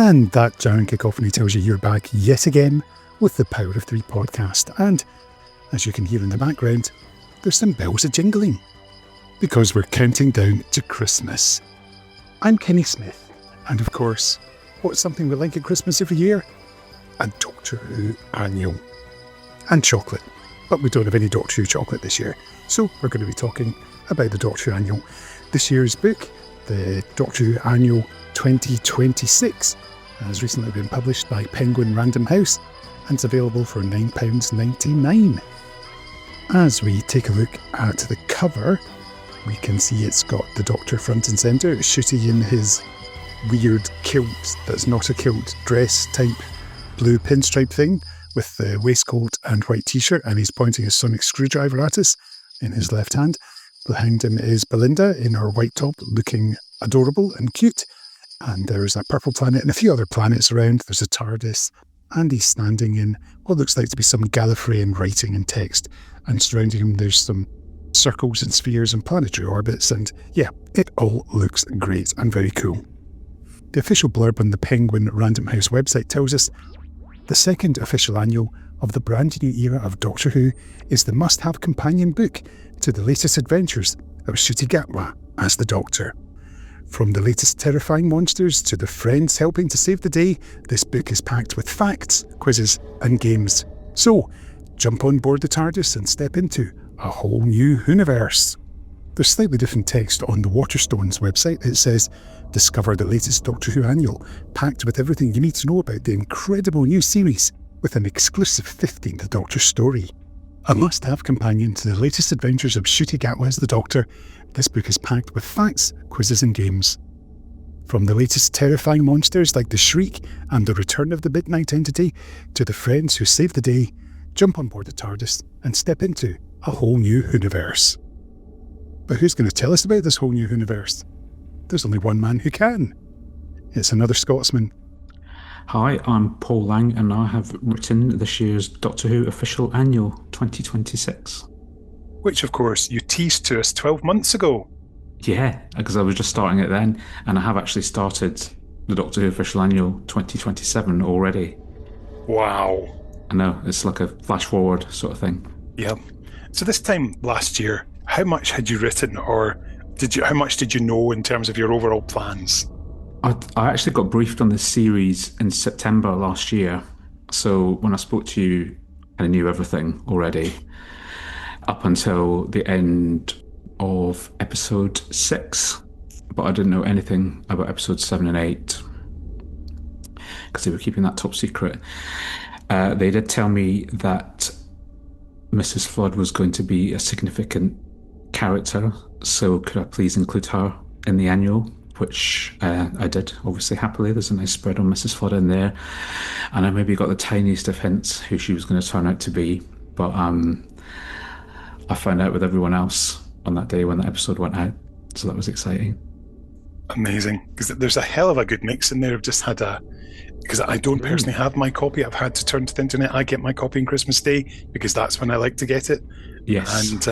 And that Darren Cacophony tells you you're back yet again with the Power of Three podcast. And as you can hear in the background, there's some bells a jingling because we're counting down to Christmas. I'm Kenny Smith, and of course, what's something we like at Christmas every year? A Doctor Who annual. And chocolate. But we don't have any Doctor Who chocolate this year, so we're going to be talking about the Doctor Who annual. This year's book, the Doctor Who Annual 2026, has recently been published by Penguin Random House and it's available for £9.99. As we take a look at the cover, we can see it's got the Doctor front and centre, Ncuti in his weird kilt that's not a kilt, dress type blue pinstripe thing with the waistcoat and white t-shirt, and he's pointing a sonic screwdriver at us in his left hand. Behind him is Belinda in her white top looking adorable and cute, and there's a purple planet and a few other planets around. There's a TARDIS, and he's standing in what looks like to be some Gallifreyan writing and text, and surrounding him there's some circles and spheres and planetary orbits, and yeah, it all looks great and very cool. The official blurb on the Penguin Random House website tells us the second official annual of the brand new era of Doctor Who is the must-have companion book to the latest adventures of Ncuti Gatwa as the Doctor. From the latest terrifying monsters to the friends helping to save the day, this book is packed with facts, quizzes and games. So, jump on board the TARDIS and step into a whole new Whoniverse. There's slightly different text on the Waterstones website. It says, discover the latest Doctor Who annual, packed with everything you need to know about the incredible new series, with an exclusive 15th Doctor story. A must-have companion to the latest adventures of Ncuti Gatwa as the Doctor, this book is packed with facts, quizzes and games. From the latest terrifying monsters like the Shriek and the return of the Midnight Entity, to the friends who save the day, jump on board the TARDIS and step into a whole new Whoniverse. But who's going to tell us about this whole new Whoniverse? There's only one man who can. It's another Scotsman. Hi, I'm Paul Lang and I have written this year's Doctor Who Official Annual 2026. Which, of course, you teased to us 12 months ago. Yeah, because I was just starting it then, and I have actually started the Doctor Who Official Annual 2027 already. Wow. I know, it's like a flash forward sort of thing. Yeah. So this time last year, how much had you written, or how much did you know in terms of your overall plans? I actually got briefed on this series in September last year. So when I spoke to you, I knew everything already up until the end of episode 6. But I didn't know anything about episodes 7 and 8 because they were keeping that top secret. They did tell me that Mrs. Flood was going to be a significant character, so could I please include her in the annual, which I did, obviously happily. There's a nice spread on Mrs. Flood in there, and I maybe got the tiniest of hints who she was going to turn out to be, but I found out with everyone else on that day when that episode went out, so that was exciting. Amazing, because there's a hell of a good mix in there. I've just had because I don't personally have my copy, I've had to turn to the internet. I get my copy on Christmas Day because that's when I like to get it. Yes. And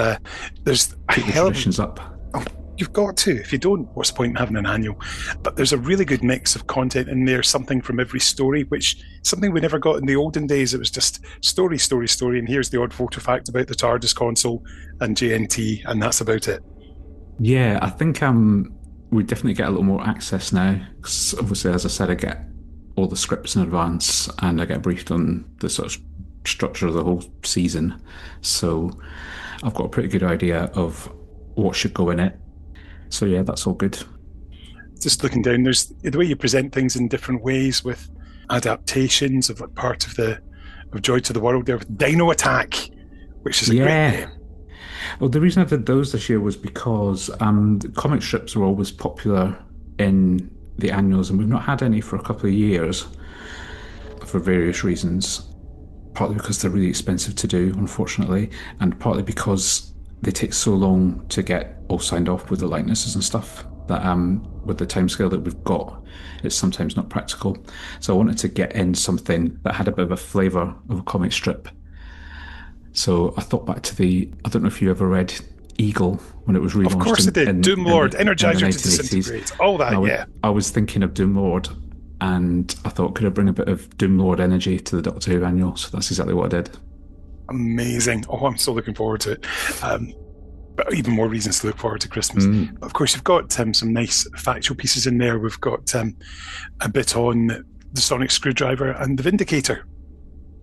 there's a hell of up. Oh, you've got to. If you don't, what's the point in having an annual? But there's a really good mix of content in there, something from every story, which something we never got in the olden days. It was just story, and here's the odd photo fact about the TARDIS console and JNT, and that's about it. Yeah, I think we definitely get a little more access now, because obviously, as I said, I get all the scripts in advance and I get briefed on the sort of structure of the whole season, so I've got a pretty good idea of what should go in it. So yeah, that's all good. Just looking down, there's the way you present things in different ways with adaptations of like part of Joy to the World there with Dino Attack, which is a great name. Well, the reason I did those this year was because comic strips were always popular in the annuals, and we've not had any for a couple of years for various reasons. Partly because they're really expensive to do, unfortunately, and partly because they take so long to get all signed off with the likenesses and stuff that with the timescale that we've got, it's sometimes not practical. So I wanted to get in something that had a bit of a flavour of a comic strip. So I thought back to I don't know if you ever read Eagle when it was relaunched. Of course I did. Doom Lord, Energizer to Disintegrate, all that, I was thinking of Doom Lord And I thought, could I bring a bit of Doom Lord energy to the Doctor Who annual? So that's exactly what I did. Amazing. Oh, I'm so looking forward to it. But even more reasons to look forward to Christmas. Mm. Of course, you've got some nice factual pieces in there. We've got a bit on the sonic screwdriver and the Vindicator.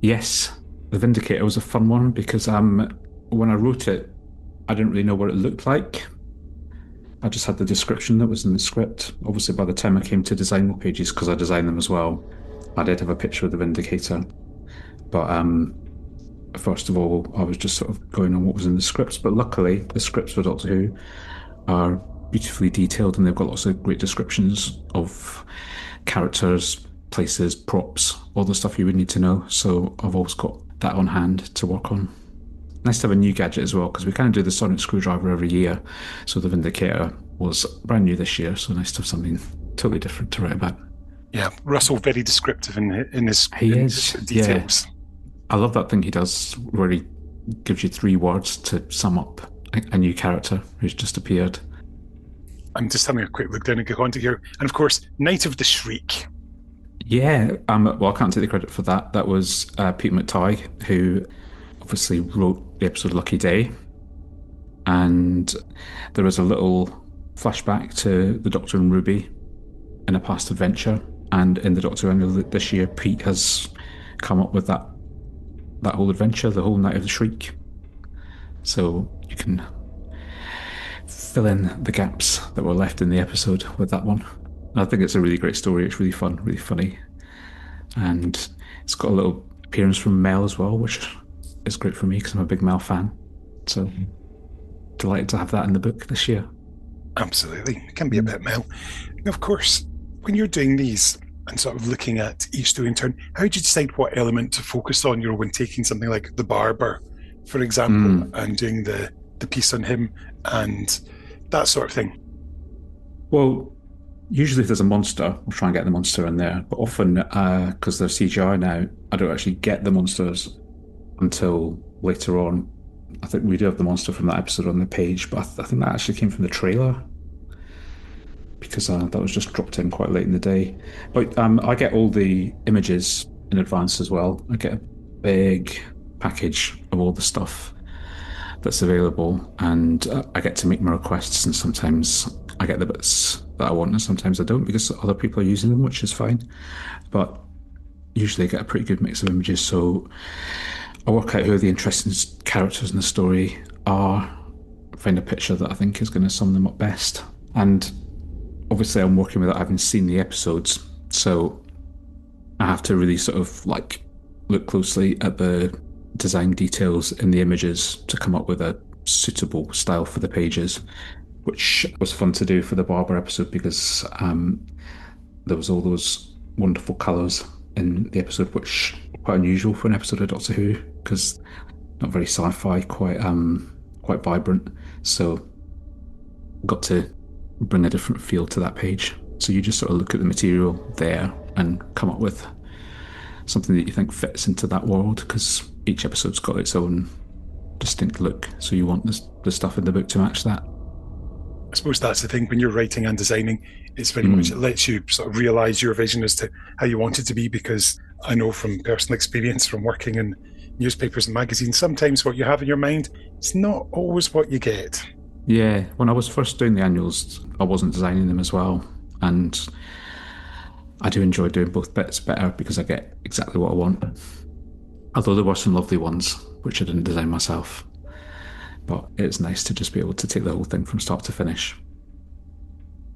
Yes, the Vindicator was a fun one because when I wrote it, I didn't really know what it looked like. I just had the description that was in the script. Obviously, by the time I came to design the pages, because I designed them as well, I did have a picture of the Vindicator. But first of all, I was just sort of going on what was in the scripts. But luckily, the scripts for Doctor Who are beautifully detailed and they've got lots of great descriptions of characters, places, props, all the stuff you would need to know. So I've always got that on hand to work on. Nice to have a new gadget as well, because we kind of do the sonic screwdriver every year. So the Vindicator was brand new this year, so nice to have something totally different to write about. Yeah, Russell very descriptive in his He is, details. yeah. I love that thing he does where he gives you 3 words to sum up a new character who's just appeared. I'm just having a quick look down and go on to here. And of course, Night of the Shriek. Yeah, well, I can't take the credit for that. That was Peter McTighe, who obviously wrote the episode Lucky Day. And there was a little flashback to the Doctor and Ruby in a past adventure. And in the Doctor annual this year, Pete has come up with that whole adventure, the whole Night of the Shriek. So you can fill in the gaps that were left in the episode with that one. And I think it's a really great story. It's really fun, really funny. And it's got a little appearance from Mel as well, which is great for me because I'm a big Mel fan. So delighted to have that in the book this year. Absolutely. It can be a bit Mel. Now, of course, when you're doing these and sort of looking at each story in turn, how do you decide what element to focus on? When taking something like The Barber, for example, and doing the piece on him and that sort of thing? Well, usually if there's a monster, I'll try and get the monster in there. But often, because they're CGI now, I don't actually get the monsters until later on. I think we do have the monster from that episode on the page, but I think that actually came from the trailer because that was just dropped in quite late in the day. But I get all the images in advance as well. I get a big package of all the stuff that's available, and I get to make my requests, and sometimes I get the bits that I want and sometimes I don't because other people are using them, which is fine. But usually I get a pretty good mix of images, so I work out who the interesting characters in the story are, find a picture that I think is going to sum them up best. And obviously I'm working without having seen the episodes, so I have to really sort of look closely at the design details in the images to come up with a suitable style for the pages, which was fun to do for the Barber episode because there was all those wonderful colours in the episode, which are quite unusual for an episode of Doctor Who because not very sci-fi, quite vibrant. So got to bring a different feel to that page. So you just sort of look at the material there and come up with something that you think fits into that world because each episode's got its own distinct look. So you want the stuff in the book to match that. I suppose that's the thing when you're writing and designing, it's very much, it lets you sort of realise your vision as to how you want it to be, because I know from personal experience from working in newspapers and magazines, sometimes what you have in your mind, it's not always what you get. Yeah, when I was first doing the annuals, I wasn't designing them as well. And I do enjoy doing both bits better because I get exactly what I want. Although there were some lovely ones, which I didn't design myself. But it's nice to just be able to take the whole thing from start to finish.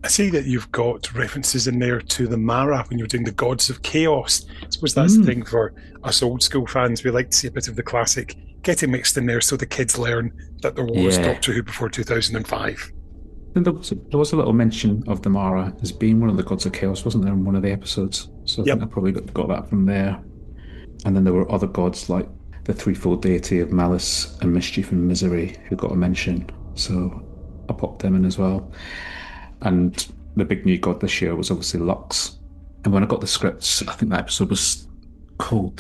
I see that you've got references in there to the Mara when you're doing the Gods of Chaos. I suppose that's the thing for us old school fans. We like to see a bit of the classic getting mixed in there so the kids learn that there was Doctor Who before 2005. And there was a little mention of the Mara as being one of the Gods of Chaos, wasn't there, in one of the episodes? So I think I probably got that from there. And then there were other gods like the threefold deity of malice and mischief and misery who got a mention. So I popped them in as well. And the big new god this year was obviously Lux. And when I got the scripts, I think that episode was called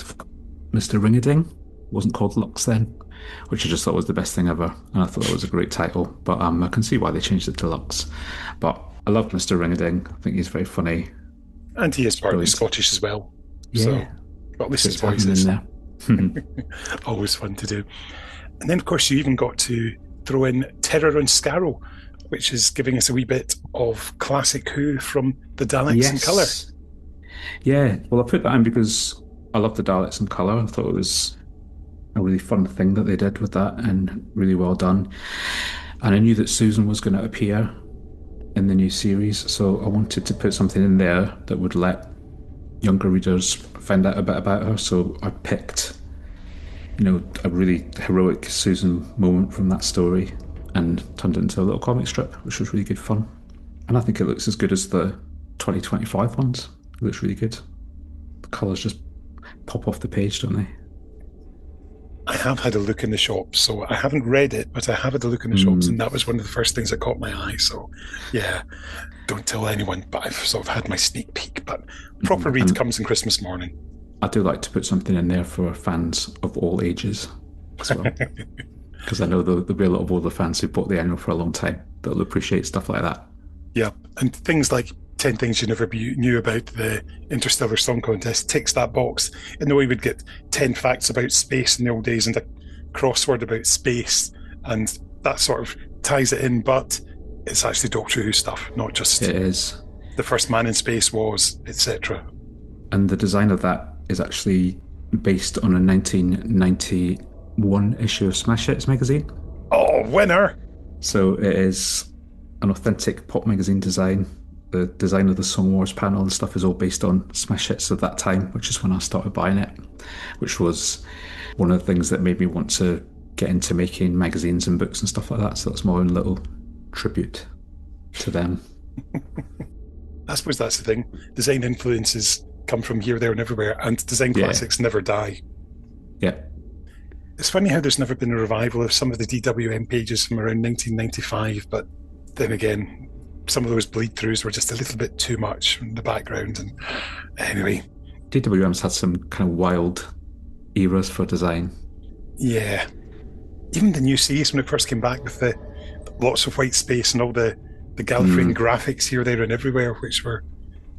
Mr. Ring-a-Ding. It wasn't called Lux then, which I just thought was the best thing ever. And I thought that was a great title. But I can see why they changed it to Lux. But I love Mr. Ring-a-Ding. I think he's very funny. And he is partly Brilliant. Scottish as well. So, Yeah. but at least So his it's voice happening is there. always fun to do. And then, of course, you even got to throw in Terror on Scarrow, which is giving us a wee bit of classic Who from the Daleks in colour. Yes. Yeah. Well, I put that in because I love the Daleks in colour. I thought it was a really fun thing that they did with that and really well done. And I knew that Susan was going to appear in the new series, so I wanted to put something in there that would let younger readers find out a bit about her. So I picked, a really heroic Susan moment from that story and turned it into a little comic strip, which was really good fun. And I think it looks as good as the 2025 ones. It looks really good. The colours just pop off the page, don't they? I have had a look in the shops, so I haven't read it, but I have had a look in the shops, and that was one of the first things that caught my eye. So, yeah, don't tell anyone, but I've sort of had my sneak peek. But proper read comes on Christmas morning. I do like to put something in there for fans of all ages as well. Because I know there'll be a lot of older fans who bought the annual for a long time that'll appreciate stuff like that. Yeah, and things like 10 Things You Never Knew About the Interstellar Song Contest ticks that box. In the way we'd get 10 facts about space in the old days and a crossword about space, and that sort of ties it in, but it's actually Doctor Who stuff, not just It is. the first man in space was, etc. And the design of that is actually based on a 1991 issue of Smash Hits magazine. Oh, winner! So it is an authentic pop magazine design. The design of the Song Wars panel and stuff is all based on Smash Hits of that time, which is when I started buying it, which was one of the things that made me want to get into making magazines and books and stuff like that. So that's my own little tribute to them. I suppose that's the thing. Design influences come from here, there, and everywhere, and design classics never die. Yeah. It's funny how there's never been a revival of some of the DWM pages from around 1995, but then again, some of those bleed-throughs were just a little bit too much in the background. And anyway, DWM's had some kind of wild eras for design. Yeah. Even the new series, when it first came back with the lots of white space and all the Gallifreyan graphics here, there, and everywhere, which were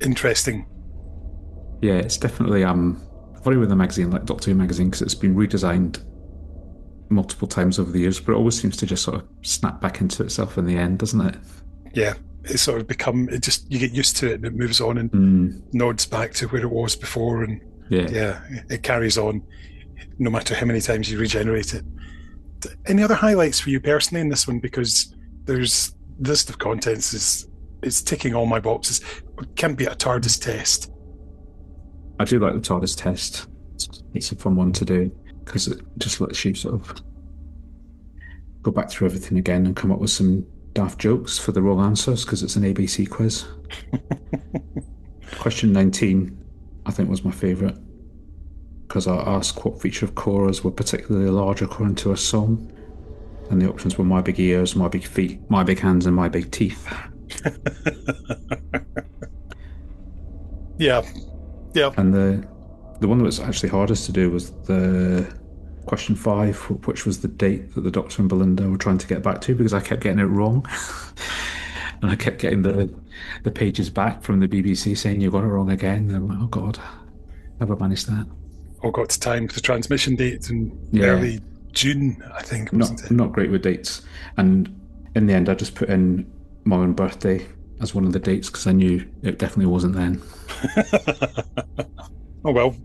interesting. Yeah, it's definitely funny with a magazine like Doctor Who magazine, because it's been redesigned multiple times over the years, but it always seems to just sort of snap back into itself in the end, doesn't it? Yeah, it's sort of become, you get used to it and it moves on and nods back to where it was before, and it carries on no matter how many times you regenerate it. Any other highlights for you personally in this one? Because there's the list of contents is ticking all my boxes. It can be a TARDIS test. I do like the TARDIS test. It's a fun one to do because it just lets you sort of go back through everything again and come up with some daft jokes for the wrong answers, because it's an ABC quiz. Question 19, I think, was my favourite, because I asked what feature of Cora's were particularly large according to a song, and the options were my big ears, my big feet, my big hands, and my big teeth. Yeah. And the one that was actually hardest to do was the question 5, which was the date that the Doctor and Belinda were trying to get back to, because I kept getting it wrong. And I kept getting the pages back from the BBC saying you got it wrong again. And I'm like, oh God, never managed that. All got to time with the transmission date in early June, I think, wasn't it? Not great with dates. And in the end, I just put in my own birthday as one of the dates, because I knew it definitely wasn't then. Oh, well,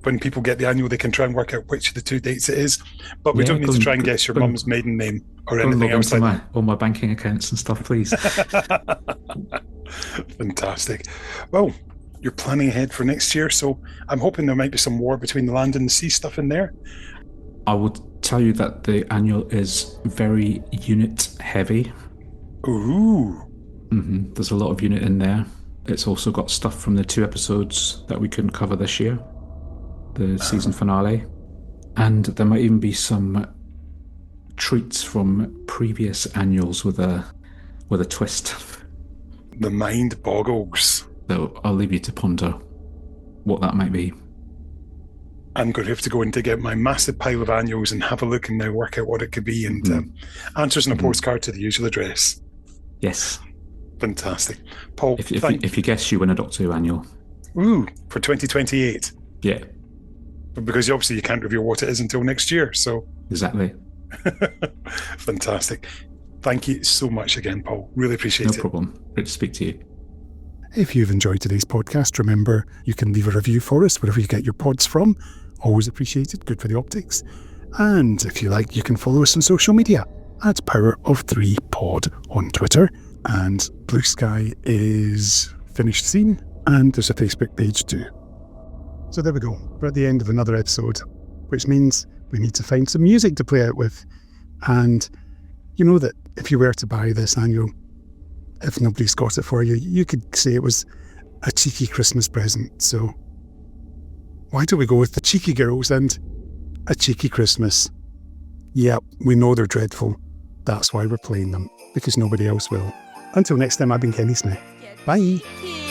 when people get the annual, they can try and work out which of the two dates it is. But we don't need to try and guess your mum's maiden name or anything else like that. All my banking accounts and stuff, please. Fantastic. Well, you're planning ahead for next year, so I'm hoping there might be some war between the land and the sea stuff in there. I would tell you that the annual is very unit heavy. Ooh. There's a lot of unit in there. It's also got stuff from the 2 episodes that we couldn't cover this year, the season finale. And there might even be some treats from previous annuals with a twist. The mind boggles. So I'll leave you to ponder what that might be. I'm going to have to go and dig out my massive pile of annuals and have a look and now work out what it could be, and answers in a postcard to the usual address. Yes. Fantastic. Paul, if you guess, you win a Doctor Who annual. Ooh, for 2028. Yeah, Because obviously you can't reveal what it is until next year. So exactly. fantastic. Thank you so much again, Paul. Really appreciate No it. problem. Great to speak to you. If you've enjoyed today's podcast, remember you can leave a review for us wherever you get your pods from. Always appreciated, good for the optics. And if you like, you can follow us on social media at Power of 3 Pod on Twitter. And Blue Sky is finished scene, and there's a Facebook page too. So there we go. We're at the end of another episode, which means we need to find some music to play out with. And you know that if you were to buy this annual, if nobody's got it for you, you could say it was a cheeky Christmas present. So why don't we go with the Cheeky Girls and A Cheeky Christmas? Yeah, we know they're dreadful. That's why we're playing them, because nobody else will. Until next time, I've been Kenny Smith. Bye.